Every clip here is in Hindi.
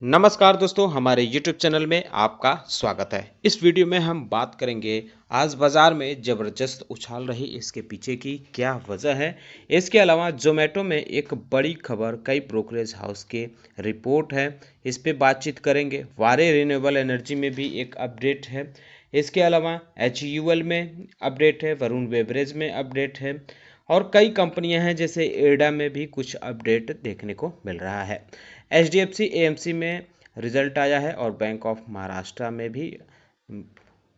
नमस्कार दोस्तों, हमारे YouTube चैनल में आपका स्वागत है। इस वीडियो में हम बात करेंगे आज बाजार में ज़बरदस्त उछाल रही इसके पीछे की क्या वजह है। इसके अलावा ज़ोमैटो में एक बड़ी खबर कई ब्रोकरेज हाउस के रिपोर्ट है, इस पे बातचीत करेंगे। वारे रिन्यूएबल एनर्जी में भी एक अपडेट है। इसके अलावा HUL में अपडेट है, वरुण बेवरेज में अपडेट है और कई कंपनियां हैं जैसे एडा में भी कुछ अपडेट देखने को मिल रहा है। HDFC AMC में रिजल्ट आया है और बैंक ऑफ महाराष्ट्र में भी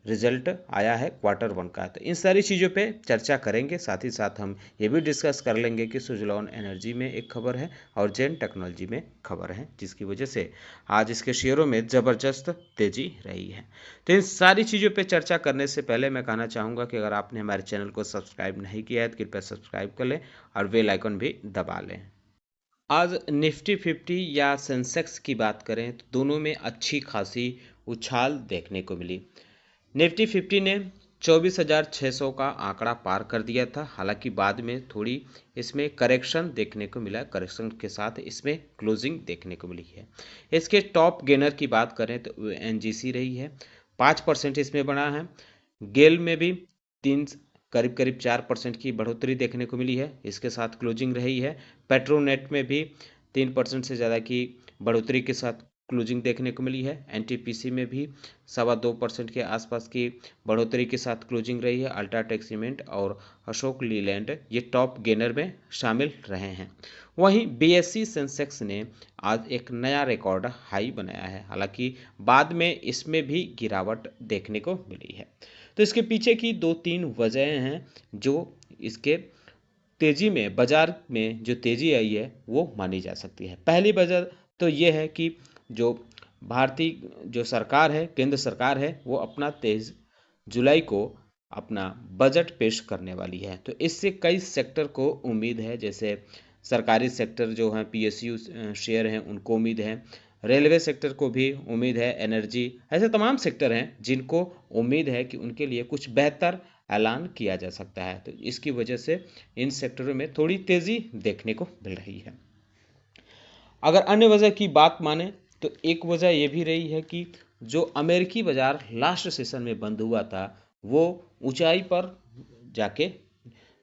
रिजल्ट आया है Q1 का। तो इन सारी चीज़ों पे चर्चा करेंगे। साथ ही साथ हम ये भी डिस्कस कर लेंगे कि सुजलॉन एनर्जी में एक खबर है और जेन टेक्नोलॉजी में खबर है, जिसकी वजह से आज इसके शेयरों में ज़बरदस्त तेजी रही है। तो इन सारी चीज़ों पे चर्चा करने से पहले मैं कहना चाहूँगा कि अगर आपने हमारे चैनल को सब्सक्राइब नहीं किया है तो कृपया सब्सक्राइब कर लें और बेल आइकन भी दबा लें। आज निफ्टी 50 या सेंसेक्स की बात करें तो दोनों में अच्छी खासी उछाल देखने को मिली। निफ्टी 50 ने 24,600 का आंकड़ा पार कर दिया था, हालांकि बाद में थोड़ी इसमें करेक्शन देखने को मिला। करेक्शन के साथ इसमें क्लोजिंग देखने को मिली है। इसके टॉप गेनर की बात करें तो NGC रही है, 5% इसमें बढ़ा है। गेल में भी तीन करीब 4% की बढ़ोतरी देखने को मिली है, इसके साथ क्लोजिंग रही है। पेट्रोनेट में भी 3% से ज़्यादा की बढ़ोतरी के साथ क्लोजिंग देखने को मिली है। NTPC में भी 2.25% के आसपास की बढ़ोतरी के साथ क्लोजिंग रही है। अल्ट्राटेक सीमेंट और अशोक लीलैंड ये टॉप गेनर में शामिल रहे हैं। वहीं BSE सेंसेक्स ने आज एक नया रिकॉर्ड हाई बनाया है, हालांकि बाद में इसमें भी गिरावट देखने को मिली है। तो इसके पीछे की 2-3 वजहें हैं जो इसके तेजी में, बाजार में जो तेजी आई है वो मानी जा सकती है। पहली वजह तो ये है कि जो भारतीय जो सरकार है, केंद्र सरकार है, वो अपना 23 जुलाई को अपना बजट पेश करने वाली है। तो इससे कई सेक्टर को उम्मीद है, जैसे सरकारी सेक्टर जो हैं PSU शेयर हैं उनको उम्मीद है, रेलवे सेक्टर को भी उम्मीद है, एनर्जी, ऐसे तमाम सेक्टर हैं जिनको उम्मीद है कि उनके लिए कुछ बेहतर ऐलान किया जा सकता है। तो इसकी वजह से इन सेक्टरों में थोड़ी तेज़ी देखने को मिल रही है। अगर अन्य वजह की बात माने तो एक वजह ये भी रही है कि जो अमेरिकी बाजार लास्ट सेशन में बंद हुआ था वो ऊंचाई पर जाके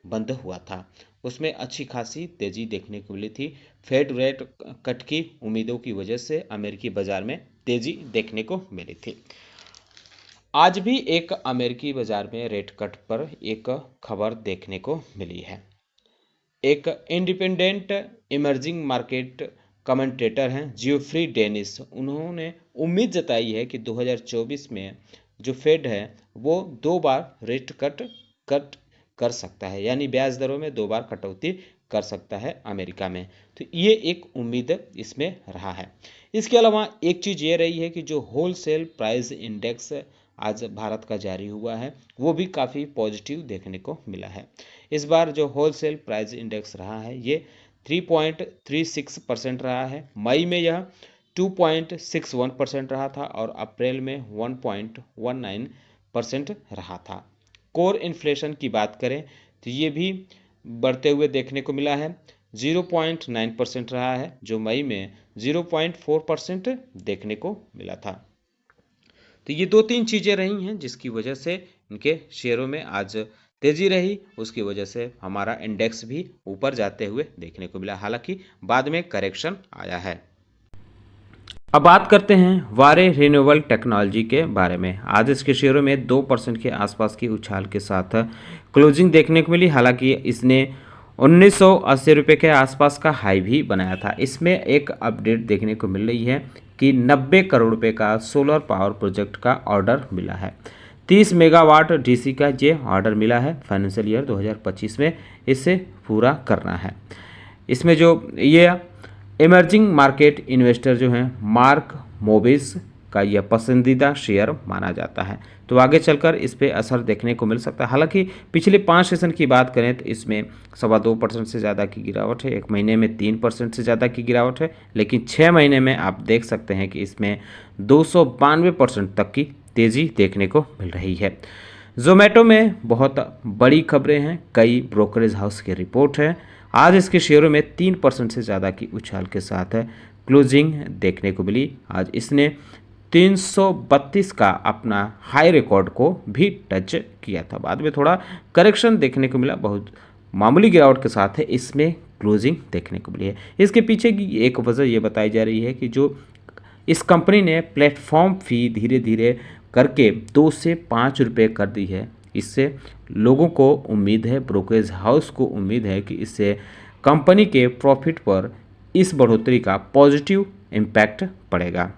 बंद हुआ था, उसमें अच्छी खासी तेजी देखने को मिली थी। फेड रेट कट की उम्मीदों की वजह से अमेरिकी बाजार में तेजी देखने को मिली थी। आज भी एक अमेरिकी बाजार में रेट कट पर एक खबर देखने को मिली है। एक इंडिपेंडेंट इमर्जिंग मार्केट कमेंटेटर हैं जियोफ्री डेनिस, उन्होंने उम्मीद जताई है कि 2024 में जो फेड है वो 2 बार रेट कट कर सकता है, यानी ब्याज दरों में 2 बार कटौती कर सकता है अमेरिका में। तो ये एक उम्मीद इसमें रहा है। इसके अलावा एक चीज़ ये रही है कि जो होलसेल प्राइस इंडेक्स आज भारत का जारी हुआ है वो भी काफ़ी पॉजिटिव देखने को मिला है। इस बार जो होलसेल प्राइस इंडेक्स रहा है ये 3.36% रहा है। मई में यह 2.61% रहा था और अप्रैल में 1.19% रहा था। कोर इन्फ्लेशन की बात करें तो ये भी बढ़ते हुए देखने को मिला है, 0.9% रहा है, जो मई में 0.4% देखने को मिला था। तो ये 2-3 चीज़ें रही हैं जिसकी वजह से इनके शेयरों में आज तेजी रही, उसकी वजह से हमारा इंडेक्स भी ऊपर जाते हुए देखने को मिला, हालांकि बाद में करेक्शन आया है। अब बात करते हैं वारे रिन्यूएबल टेक्नोलॉजी के बारे में। आज इसके शेयरों में 2% के आसपास की उछाल के साथ क्लोजिंग देखने को मिली, हालांकि इसने 1980 रुपये के आसपास का हाई भी बनाया था। इसमें एक अपडेट देखने को मिल रही है कि 90 करोड़ रुपए का सोलर पावर प्रोजेक्ट का ऑर्डर मिला है। 30 मेगावाट DC का ये ऑर्डर मिला है, फाइनेंशियल ईयर 2025 में इसे पूरा करना है। इसमें जो ये इमर्जिंग मार्केट इन्वेस्टर जो हैं मार्क मोबिस का यह पसंदीदा शेयर माना जाता है, तो आगे चलकर इस पर असर देखने को मिल सकता है। हालांकि पिछले 5 सेशन की बात करें तो इसमें 2.25% से ज़्यादा की गिरावट है, एक महीने में 3% से ज़्यादा की गिरावट है, लेकिन 6 महीने में आप देख सकते हैं कि इसमें 292% तक की तेज़ी देखने को मिल रही है। ज़ोमैटो में बहुत बड़ी खबरें हैं, कई ब्रोकरेज हाउस की रिपोर्ट है। आज इसके शेयरों में 3% से ज़्यादा की उछाल के साथ क्लोजिंग देखने को मिली। आज इसने 332 का अपना हाई रिकॉर्ड को भी टच किया था। बाद में थोड़ा करेक्शन देखने को मिला, बहुत मामूली गिरावट के साथ है इसमें क्लोजिंग देखने को मिली है। इसके पीछे की एक वजह ये बताई जा रही है कि जो इस कंपनी ने प्लेटफॉर्म फ़ी धीरे धीरे करके 2 से 5 रुपये कर दी है। इससे लोगों को उम्मीद है, ब्रोकरेज हाउस को उम्मीद है कि इससे कंपनी के प्रॉफिट पर इस बढ़ोतरी का पॉजिटिव इम्पैक्ट पड़ेगा।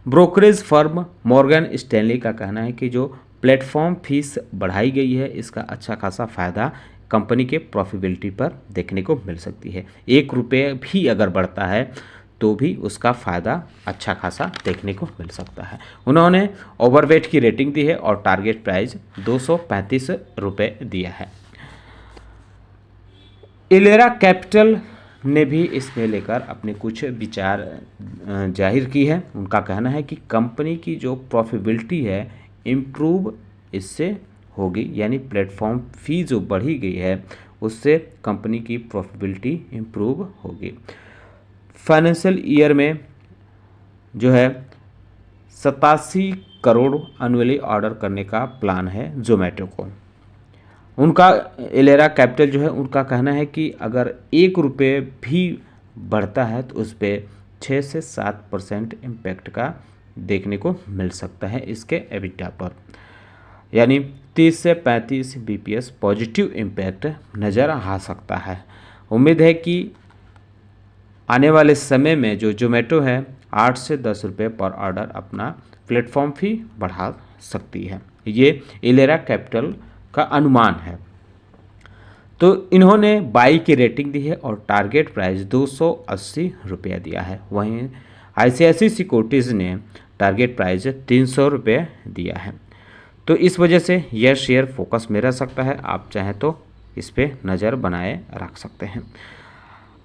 ब्रोकरेज फर्म मॉर्गन स्टैनली का कहना है कि जो प्लेटफॉर्म फीस बढ़ाई गई है, इसका अच्छा खासा फ़ायदा कंपनी के प्रॉफिटेबिलिटी पर देखने को मिल सकती है। 1 रुपये भी अगर बढ़ता है तो भी उसका फ़ायदा अच्छा खासा देखने को मिल सकता है। उन्होंने ओवरवेट की रेटिंग दी है और टारगेट प्राइस 235 रुपये दिया है। इलेरा कैपिटल ने भी इसमें लेकर अपने कुछ विचार जाहिर की है। उनका कहना है कि कंपनी की जो प्रॉफिटेबिलिटी है इम्प्रूव इससे होगी, यानी प्लेटफॉर्म फी जो बढ़ी गई है उससे कंपनी की प्रॉफिटेबिलिटी इम्प्रूव होगी। फाइनेंशियल ईयर में जो है 87 करोड़ एनुअली ऑर्डर करने का प्लान है जोमेटो को। उनका इलेरा कैपिटल जो है उनका कहना है कि अगर 1 रुपये भी बढ़ता है तो उस पर 6 से 7% इम्पैक्ट का देखने को मिल सकता है इसके एबिटा पर, यानी 30 से 35 बीपीएस पॉजिटिव इम्पैक्ट नज़र आ सकता है। उम्मीद है कि आने वाले समय में जो जोमेटो है 8 से 10 रुपये पर ऑर्डर अपना प्लेटफॉर्म फी बढ़ा सकती है। ये इलेरा कैपिटल का अनुमान है। तो इन्होंने बाई की रेटिंग दी है और टारगेट प्राइस 280 रुपया दिया है। वहीं ICICI सिक्योरिटीज़ ने टारगेट प्राइस 300 रुपये दिया है। तो इस वजह से यह शेयर फोकस में रह सकता है। आप चाहें तो इस पर नज़र बनाए रख सकते हैं।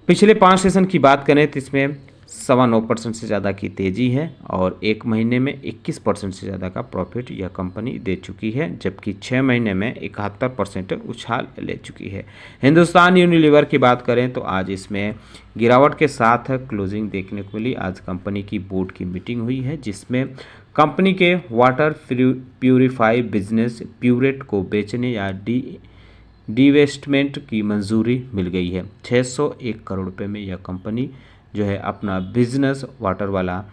पिछले 5 सेशन की बात करें तो इसमें 9.25% से ज़्यादा की तेज़ी है और 1 महीने में 21% से ज़्यादा का प्रॉफिट यह कंपनी दे चुकी है, जबकि 6 महीने में 71% उछाल ले चुकी है। हिंदुस्तान यूनिलीवर की बात करें तो आज इसमें गिरावट के साथ क्लोजिंग देखने को मिली। आज कंपनी की बोर्ड की मीटिंग हुई है जिसमें कंपनी के वाटर प्यूरिफाई बिजनेस प्यूरेट को बेचने या डिवेस्टमेंट की मंजूरी मिल गई है। 601 करोड़ रुपये में यह कंपनी जो है अपना बिजनेस वाटर वाला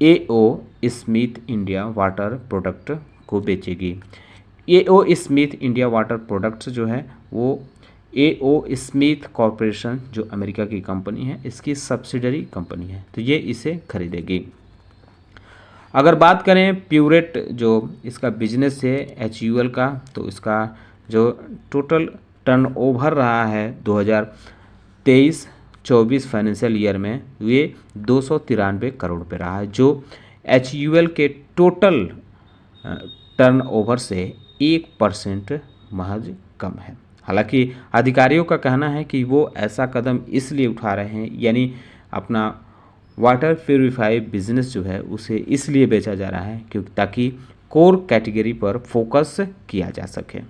AO Smith India water product को बेचेगी। AO Smith India water products जो है वो AO स्मिथ कॉरपोरेशन जो अमेरिका की कंपनी है इसकी सब्सिडरी कंपनी है, तो ये इसे खरीदेगी। अगर बात करें प्यूरेट जो इसका बिजनेस है HUL का, तो इसका जो टोटल टर्नओवर रहा है 2023-24 फाइनेंशियल ईयर में ये 293 करोड़ रुपये रहा है, जो HUL के टोटल टर्नओवर से 1% महज कम है। हालांकि अधिकारियों का कहना है कि वो ऐसा कदम इसलिए उठा रहे हैं, यानी अपना वाटर प्यूरिफाई बिजनेस जो है उसे इसलिए बेचा जा रहा है क्योंकि ताकि कोर कैटेगरी पर फोकस किया जा सके,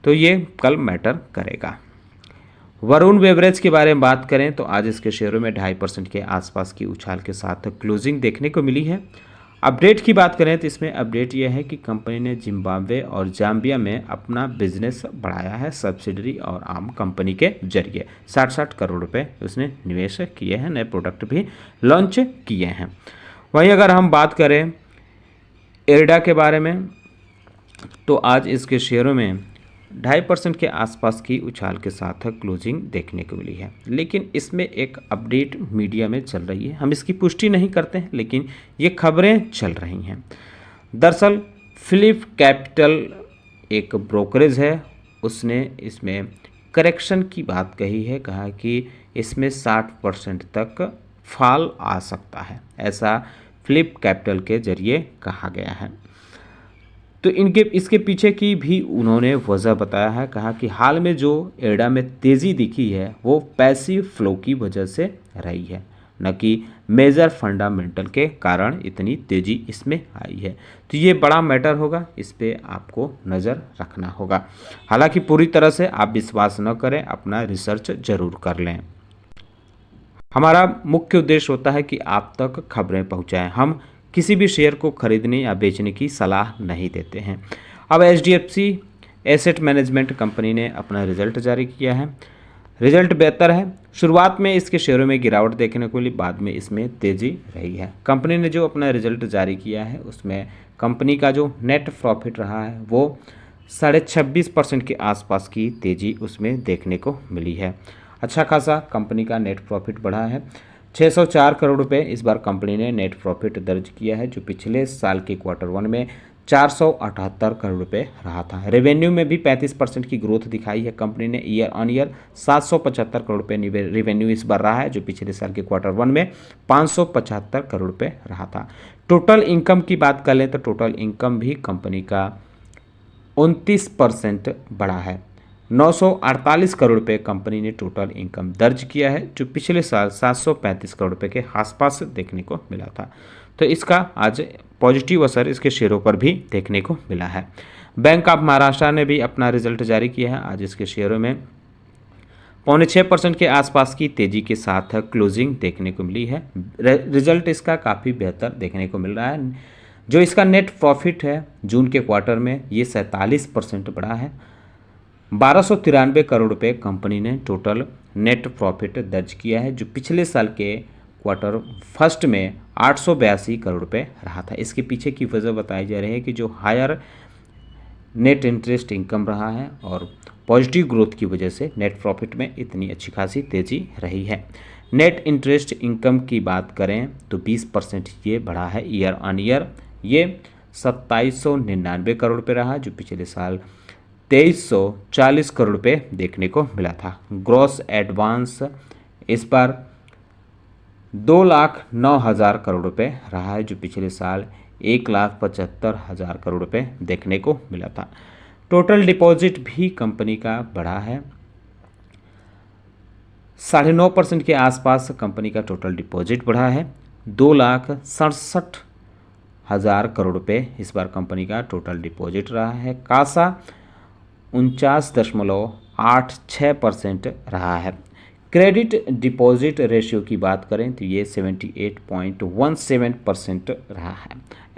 तो ये कल मैटर करेगा। वरुण बेवरेज के बारे में बात करें तो आज इसके शेयरों में 2.5% के आसपास की उछाल के साथ क्लोजिंग देखने को मिली है। अपडेट की बात करें तो इसमें अपडेट यह है कि कंपनी ने जिम्बाब्वे और जाम्बिया में अपना बिजनेस बढ़ाया है सब्सिडरी और आम कंपनी के जरिए। 60 करोड़ रुपए उसने निवेश किए हैं, नए प्रोडक्ट भी लॉन्च किए हैं। वहीं अगर हम बात करें एर्डा के बारे में तो आज इसके शेयरों में 2.5% के आसपास की उछाल के साथ क्लोजिंग देखने को मिली है। लेकिन इसमें एक अपडेट मीडिया में चल रही है, हम इसकी पुष्टि नहीं करते हैं लेकिन ये खबरें चल रही हैं। दरअसल फिलिप कैपिटल एक ब्रोकरेज है, उसने इसमें करेक्शन की बात कही है, कहा कि इसमें 60% तक फॉल आ सकता है, ऐसा फिलिप कैपिटल के जरिए कहा गया है। तो इसके पीछे की भी उन्होंने वजह बताया है, कहा कि हाल में जो एर्डा में तेज़ी दिखी है वो पैसिव फ्लो की वजह से रही है, न कि मेजर फंडामेंटल के कारण इतनी तेज़ी इसमें आई है। तो ये बड़ा मैटर होगा, इस पर आपको नज़र रखना होगा। हालांकि पूरी तरह से आप विश्वास न करें, अपना रिसर्च जरूर कर लें। हमारा मुख्य उद्देश्य होता है कि आप तक खबरें पहुंचाएं। हम किसी भी शेयर को खरीदने या बेचने की सलाह नहीं देते हैं। अब HDFC एसेट मैनेजमेंट कंपनी ने अपना रिजल्ट जारी किया है। रिजल्ट बेहतर है। शुरुआत में इसके शेयरों में गिरावट देखने को मिली, बाद में इसमें तेज़ी रही है। कंपनी ने जो अपना रिजल्ट जारी किया है उसमें कंपनी का जो नेट प्रॉफिट रहा है वो 26.5% के आसपास की तेज़ी उसमें देखने को मिली है। अच्छा खासा कंपनी का नेट प्रॉफिट बढ़ा है। 604 करोड़ रुपए इस बार कंपनी ने नेट प्रॉफिट दर्ज किया है, जो पिछले साल के Q1 में 478 करोड़ रुपए रहा था। रेवेन्यू में भी 35% की ग्रोथ दिखाई है कंपनी ने। ईयर ऑन ईयर 775 करोड़ रुपए रेवेन्यू इस बार रहा है, जो पिछले साल के Q1 में 575 करोड़ रुपए रहा था। टोटल इनकम की बात कर लें तो टोटल इनकम भी कंपनी का 29% बढ़ा है। 948 करोड़ रुपए कंपनी ने टोटल इनकम दर्ज किया है, जो पिछले साल 735 करोड़ रुपए के आसपास देखने को मिला था। तो इसका आज पॉजिटिव असर इसके शेयरों पर भी देखने को मिला है। बैंक ऑफ महाराष्ट्र ने भी अपना रिजल्ट जारी किया है। आज इसके शेयरों में 5.6% के आसपास की तेजी के साथ क्लोजिंग देखने को मिली है। रिजल्ट इसका काफ़ी बेहतर देखने को मिल रहा है। जो इसका नेट प्रॉफिट है जून के क्वार्टर में ये 47% बढ़ा है। 1293 करोड़ रुपए कंपनी ने टोटल नेट प्रॉफिट दर्ज किया है, जो पिछले साल के Q1 में 882 करोड़ रुपए रहा था। इसके पीछे की वजह बताई जा रही है कि जो हायर नेट इंटरेस्ट इनकम रहा है और पॉजिटिव ग्रोथ की वजह से नेट प्रॉफिट में इतनी अच्छी खासी तेज़ी रही है। नेट इंटरेस्ट इनकम की बात करें तो 20% ये बढ़ा है ईयर ऑन ईयर। ये 2799 करोड़ रुपये रहा, जो पिछले साल 2340 करोड़ रुपये देखने को मिला था। ग्रॉस एडवांस इस बार 2,09,000 करोड़ रुपये रहा है, जो पिछले साल 1,75,000 करोड़ रुपये देखने को मिला था। टोटल डिपॉजिट भी कंपनी का बढ़ा है। 9.5% के आसपास कंपनी का टोटल डिपॉजिट बढ़ा है। 2,67,000 करोड़ रुपये इस बार कंपनी का टोटल डिपॉजिट रहा है। कासा 49.86% रहा है। क्रेडिट डिपॉजिट रेशियो की बात करें तो ये 78.17% रहा है।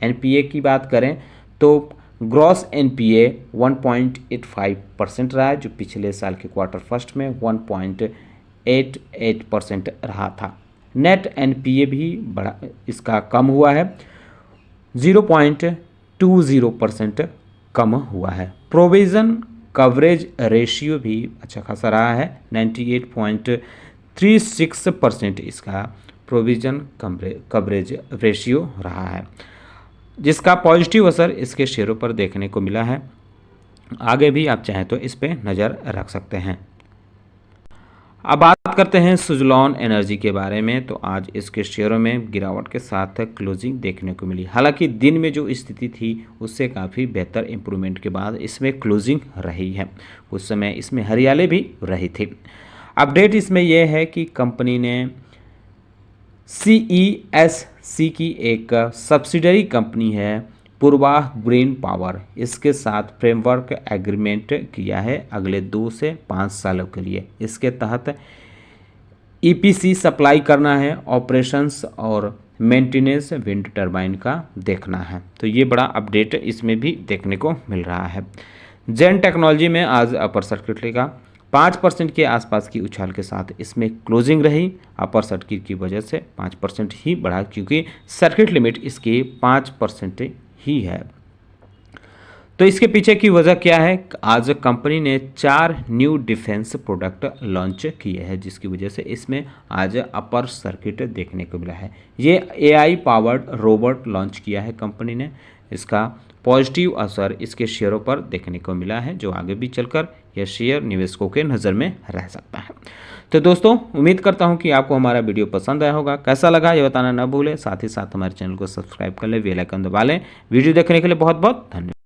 NPA की बात करें तो ग्रॉस NPA 1.85% रहा है, जो पिछले साल के Q1 में 1.88% रहा था। नेट NPA भी बड़ा इसका कम हुआ है, 0.20% कम हुआ है। प्रोविज़न कवरेज रेशियो भी अच्छा खासा रहा है। 98.36% इसका प्रोविज़न कवरेज रेशियो रहा है, जिसका पॉजिटिव असर इसके शेयरों पर देखने को मिला है। आगे भी आप चाहें तो इस पे नज़र रख सकते हैं। अब बात करते हैं सुज़लॉन एनर्जी के बारे में। तो आज इसके शेयरों में गिरावट के साथ क्लोजिंग देखने को मिली। हालांकि दिन में जो स्थिति थी उससे काफ़ी बेहतर इम्प्रूवमेंट के बाद इसमें क्लोजिंग रही है। उस समय इसमें हरियाली भी रही थी। अपडेट इसमें यह है कि कंपनी ने CESC की एक सब्सिडरी कंपनी है पूर्वा ग्रीन पावर, इसके साथ फ्रेमवर्क एग्रीमेंट किया है अगले 2 से 5 सालों के लिए। इसके तहत EPC सप्लाई करना है, ऑपरेशंस और मेंटेनेंस विंड टरबाइन का देखना है। तो ये बड़ा अपडेट इसमें भी देखने को मिल रहा है। जेन टेक्नोलॉजी में आज अपर सर्किट का 5% के आसपास की उछाल के साथ इसमें क्लोजिंग रही। अपर सर्किट की वजह से 5% ही बढ़ा, क्योंकि सर्किट लिमिट इसकी 5% ही है। तो इसके पीछे की वजह क्या है? आज कंपनी ने 4 न्यू डिफेंस प्रोडक्ट लॉन्च किए हैं, जिसकी वजह से इसमें आज अपर सर्किट देखने को मिला है। ये AI पावर्ड रोबोट लॉन्च किया है कंपनी ने। इसका पॉजिटिव असर इसके शेयरों पर देखने को मिला है, जो आगे भी चलकर यह शेयर निवेशकों के नज़र में रह सकता है। तो दोस्तों, उम्मीद करता हूं कि आपको हमारा वीडियो पसंद आया होगा। कैसा लगा ये बताना न भूलें। साथ ही साथ हमारे चैनल को सब्सक्राइब कर लें, बेल आइकन दबा लें। वीडियो देखने के लिए बहुत बहुत धन्यवाद।